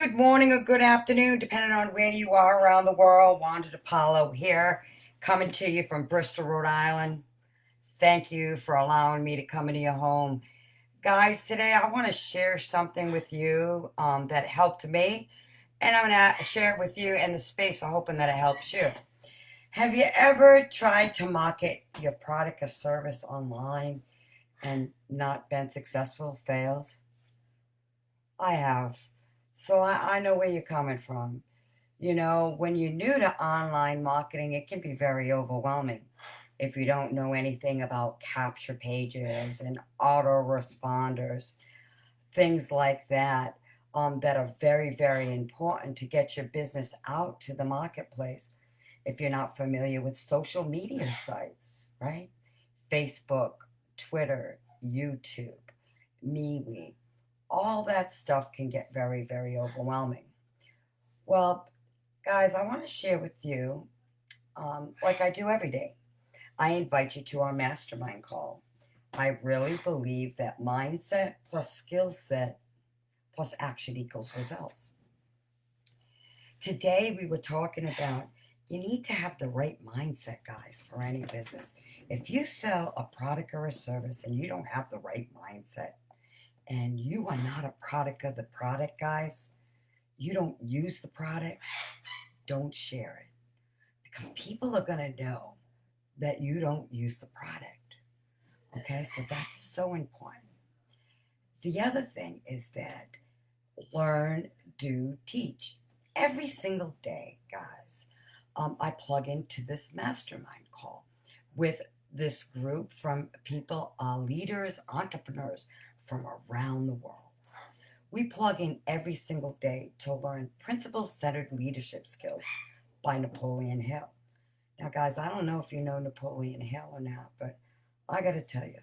Good morning or good afternoon, depending on where you are around the world. Wanda DiPaolo here, coming to you from Bristol, Rhode Island. Thank you for allowing me to come into your home. Guys, today I want to share something with you that helped me, and I'm going to share it with you in the space of hoping that it helps you. Have you ever tried to market your product or service online and not been successful, failed? I have. So I know where you're coming from. You know, when you're new to online marketing, it can be very overwhelming if you don't know anything about capture pages and autoresponders, things like that, that are very, very important to get your business out to the marketplace. If you're not familiar with social media sites, right? Facebook, Twitter, YouTube, MeWe, all that stuff can get very, very overwhelming. Well, guys, I want to share with you, like I do every day, I invite you to our mastermind call. I really believe that mindset plus skill set plus action equals results. Today, we were talking about you need to have the right mindset, guys, for any business. If you sell a product or a service and you don't have the right mindset and you are not a product of the product, guys, you don't use the product, don't share it because people are going to know that you don't use the product. Okay, so that's so important. The other thing is that learn, do, teach. Every single day, guys, I plug into this mastermind call with this group from people, leaders, entrepreneurs from around the world. We plug in every single day to learn principle-centered leadership skills by Napoleon Hill. Now, guys, I don't know if you know Napoleon Hill or not, but I got to tell you,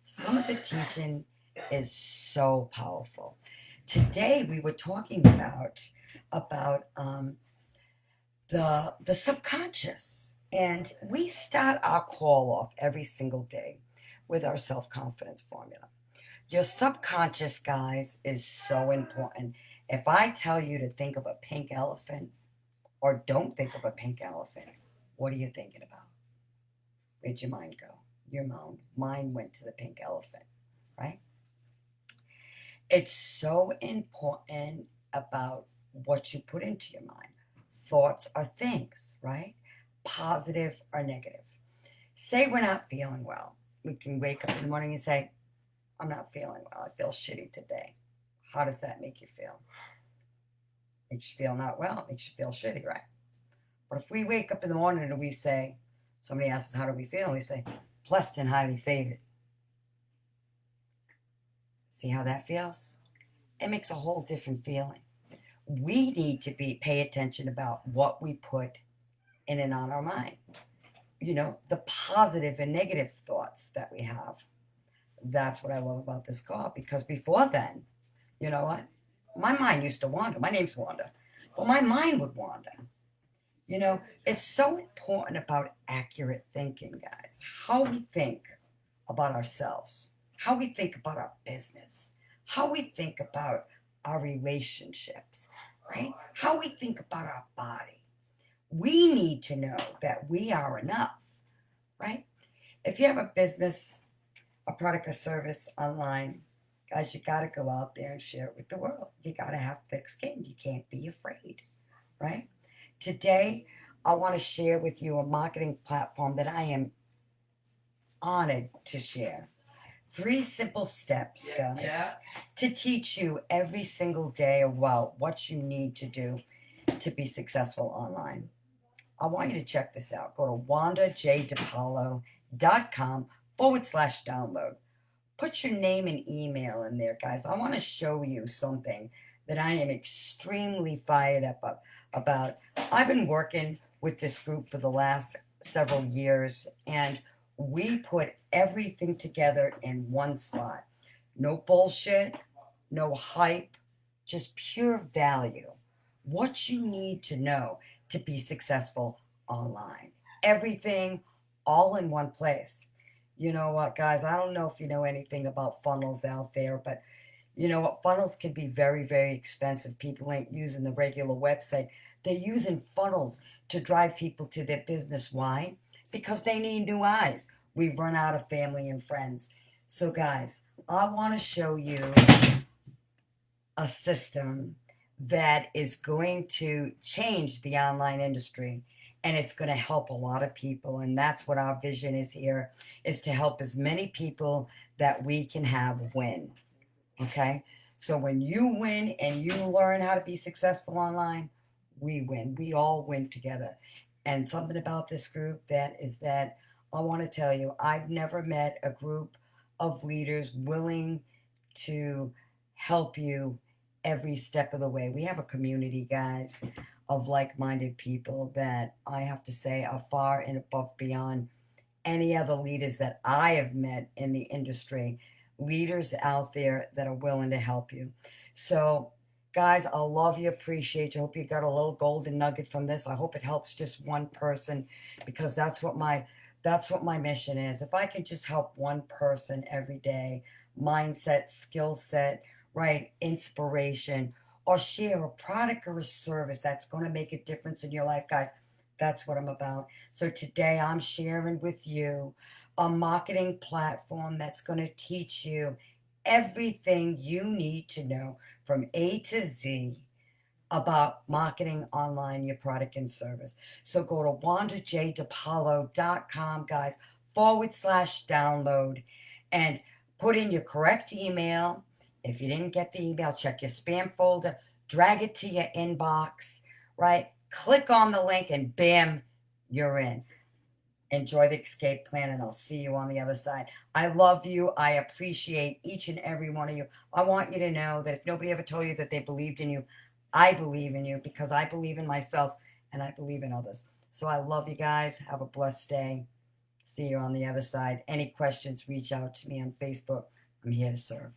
some of the teaching is so powerful. Today, we were talking about the subconscious, and we start our call off every single day with our self-confidence formula. Your subconscious, guys, is so important. If I tell you to think of a pink elephant or don't think of a pink elephant, what are you thinking about? Where'd your mind go? Your mind went to the pink elephant, right? It's so important about what you put into your mind. Thoughts are things, right? Positive or negative. Say we're not feeling well. We can wake up in the morning and say, I'm not feeling well. I feel shitty today. How does that make you feel? Makes you feel not well. Makes you feel shitty, right? But if we wake up in the morning and we say, somebody asks us, how do we feel? We say, blessed and highly favored. See how that feels? It makes a whole different feeling. We need to pay attention about what we put in and on our mind. You know, the positive and negative thoughts that we have. That's what I love about this call, because before then, you know what? My mind used to wander. My name's Wanda. But my mind would wander. You know, it's so important about accurate thinking, guys. How we think about ourselves, how we think about our business, how we think about our relationships, right? How we think about our body. We need to know that we are enough, right? If you have a business, a product or service online, guys, you got to go out there and share it with the world. You got to have thick skin. You can't be afraid, right? Today, I want to share with you a marketing platform that I am honored to share. 3 simple steps, guys, to teach you every single day about what you need to do to be successful online. I want you to check this out. Go to wandajdipalo.com/download. Put your name and email in there, guys. I want to show you something that I am extremely fired up about. I've been working with this group for the last several years, and we put everything together in one spot. No bullshit, no hype, just pure value. What you need to know to be successful online. Everything all in one place. You know what, guys? I don't know if you know anything about funnels out there, but You know what? Funnels can be very, very expensive. People ain't using the regular website. They're using funnels to drive people to their business. Why? Because they need new eyes. We've run out of family and friends. So, guys, I want to show you a system that is going to change the online industry, and it's going to help a lot of people. And that's what our vision is here, is to help as many people that we can have win. Okay? So when you win and you learn how to be successful online, we win. We all win together. And something about this group that I want to tell you, I've never met a group of leaders willing to help you every step of the way. We have a community, guys, of like-minded people that I have to say are far and above beyond any other leaders that I have met in the industry, leaders out there that are willing to help you. So, guys, I love you, appreciate you. Hope you got a little golden nugget from this. I hope it helps just one person, because that's what my mission is. If I can just help one person every day, mindset, skill set, right, inspiration, or share a product or a service that's going to make a difference in your life, guys, that's what I'm about. So today I'm sharing with you a marketing platform that's going to teach you everything you need to know from A to Z about marketing online your product and service. So go to wandajdepaulo.com, guys, /download, and put in your correct email. If you didn't get the email, check your spam folder, drag it to your inbox, right? Click on the link, and bam, you're in. Enjoy the escape plan, and I'll see you on the other side. I love you. I appreciate each and every one of you. I want you to know that if nobody ever told you that they believed in you, I believe in you, because I believe in myself and I believe in others. So I love you guys. Have a blessed day. See you on the other side. Any questions, reach out to me on Facebook. I'm here to serve.